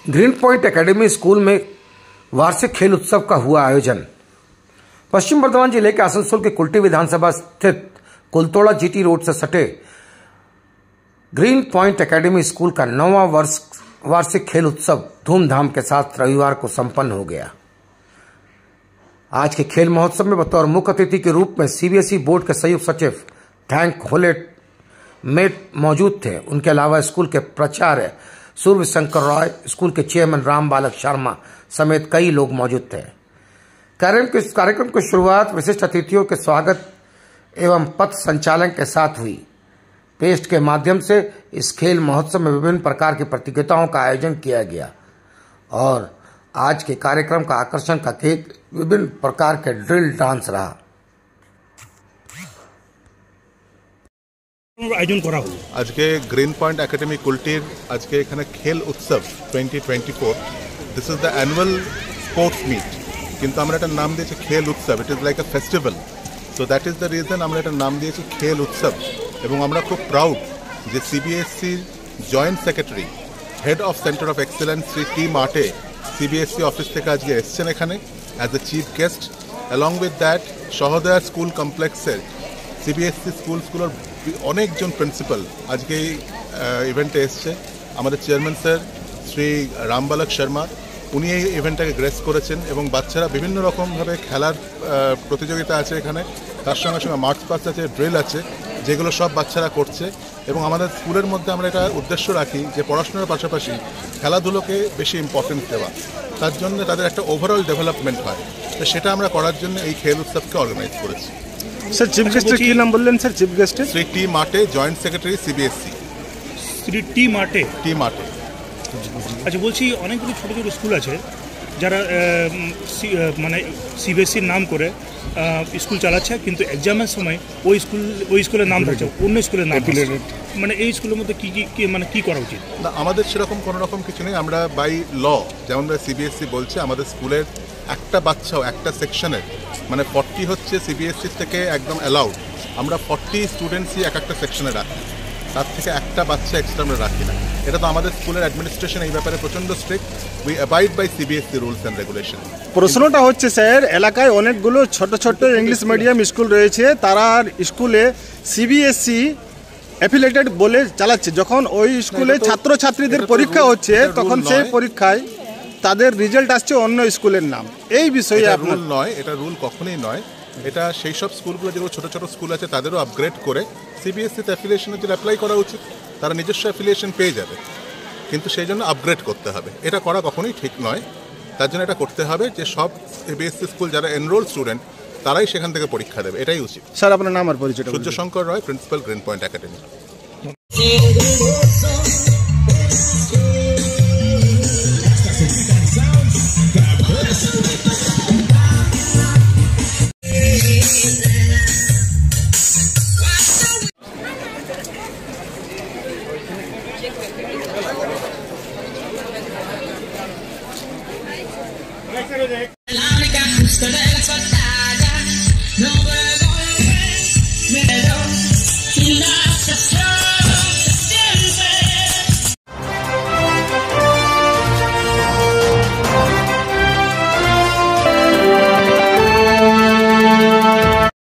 Green point academy school में वार्षिक खेल उत्सव का हुआ आयोजन। पश्चिम बर्धमान जिले के आसनसोल के कुल्टी विधानसभा स्थित कुलतोड़ा जीटी रोड से सटे ग्रीन पॉइंट एकेडमी स्कूल का 9वां वार्षिक खेल उत्सव धूमधाम के साथ रविवार को संपन्न हो गया। आज के खेल महोत्सव में बतौर मुख्य अतिथि के रूप में सीबीएसई बोर्ड के संयुक्त सचिव थैंक होलेट मेट मौजूद थे। उनके अलावा स्कूल के प्राचार्य सूर्य शंकर रॉय, स्कूल के चेयरमैन राम बालक शर्मा समेत कई लोग मौजूद थे। कार्यक्रम की शुरुआत विशिष्ट अतिथियों के स्वागत एवं पथ संचालन के साथ हुई। पेस्ट के माध्यम से इस खेल महोत्सव में विभिन्न प्रकार की प्रतियोगिताओं का आयोजन किया गया और आज के कार्यक्रम का आकर्षण का केंद्र विभिन्न प्रकार के ड्रिल डांस रहा। आयोजन करा हुआ आज के ग्रीन पॉइंट एकेडमी कुल्टीर आज के एखाने खेल उत्सव 2024 this is the annual sports meet किन्तु আমরা এটার নাম দিয়েছি খেল উৎসব। It is like a festival, so that is the reason আমরা এটার নাম দিয়েছি খেল উৎসব। এবং আমরা খুব প্রাউড যে CBSE joint secretary head of centre of excellence Shri T মার্টে সিবিএসসি অফিস থেকে আজকে এসছেন এখানে as a chief guest. Along with that Sahodaya school কমপ্লেক্সের সিবিএসসি স্কুলগুলোর অনেকজন প্রিন্সিপাল আজকে এই ইভেন্টে এসছে। আমাদের চেয়ারম্যান স্যার শ্রী রামবালক শর্মা উনি এই ইভেন্টটাকে গ্রেস করেছেন এবং বাচ্চারা বিভিন্ন রকমভাবে খেলার প্রতিযোগিতা আছে এখানে, তার সঙ্গে সঙ্গে মার্চ পাস্ট আছে, ড্রিল আছে, যেগুলো সব বাচ্চারা করছে। এবং আমাদের স্কুলের মধ্যে আমরা এটা উদ্দেশ্য রাখি যে পড়াশোনার পাশাপাশি খেলাধুলোকে বেশি ইম্পর্টেন্স দেওয়া, তার জন্য তাদের একটা ওভারঅল ডেভেলপমেন্ট হয়। তো সেটা আমরা করার জন্য এই খেল উৎসবকে অর্গানাইজ করেছি। স্যার চিফ গেস্টের কি নাম বললেন sir? Chief গেস্টের Shri T মার্টে, joint secretary CBSE. Shri T মার্টে। আচ্ছা, বলছি অনেকগুলো ছোটো ছোটো স্কুল আছে যারা মানে সিবিএসসির নাম করে স্কুল চালাচ্ছে, কিন্তু এক্সামের সময় ওই স্কুলের নাম থাকছে অন্য স্কুলের নাম। মানে এই স্কুলের মধ্যে কী মানে কী করা উচিত? না, আমাদের সেরকম কোনো রকম কিছু নেই। আমরা বাই ল যেমন সিবিএসসি বলছে আমাদের স্কুলের একটা বাচ্চাও একটা সেকশনের মানে 40 হচ্ছে সিবিএসসি থেকে একদম অ্যালাউড। আমরা 40 স্টুডেন্টসই এক একটা সেকশনে রাখি, তার থেকে একটা বাচ্চা এক্সট্রা আমরা রাখি না। এটা তো আমাদের স্কুলের অ্যাডমিনিস্ট্রেশন এই ব্যাপারে প্রচণ্ড strict. We abide by CBSE rules and regulation. প্রশ্নটা হচ্ছে স্যার, এলাকায় অনেকগুলো ছোট ছোট ইংলিশ মিডিয়াম স্কুল রয়েছে, তারা স্কুলে সিবিএসসি অ্যাফিলিয়েটেড বলে চালাচ্ছে। যখন ওই স্কুলে ছাত্রছাত্রীদের পরীক্ষা হচ্ছে তখন সেই পরীক্ষায় তাদের রেজাল্ট আসছে অন্য স্কুলের নাম। এই বিষয়ে রুল নয়, এটা রুল কখনোই নয়। এটা সেই সব স্কুলগুলো যেগুলো ছোটো ছোটো স্কুল আছে তাদেরও আপগ্রেড করে সিবিএসসিতে অ্যাফিলিয়েশনের জন্য অ্যাপ্লাই করা উচিত। তারা নিজস্ব অ্যাফিলিয়েশন পেয়ে যাবে, কিন্তু সেই জন্য আপগ্রেড করতে হবে। এটা করা কখনোই ঠিক নয়। তার জন্য এটা করতে হবে যে সব সিবিএসসি স্কুল যারা এনরোল স্টুডেন্ট তারাই সেখান থেকে পরীক্ষা দেবে, এটাই উচিত। স্যার আপনার নাম আর পরিচয়? Surya Shankar Roy, principal, green point academy. L'unica fusta della battaglia, no.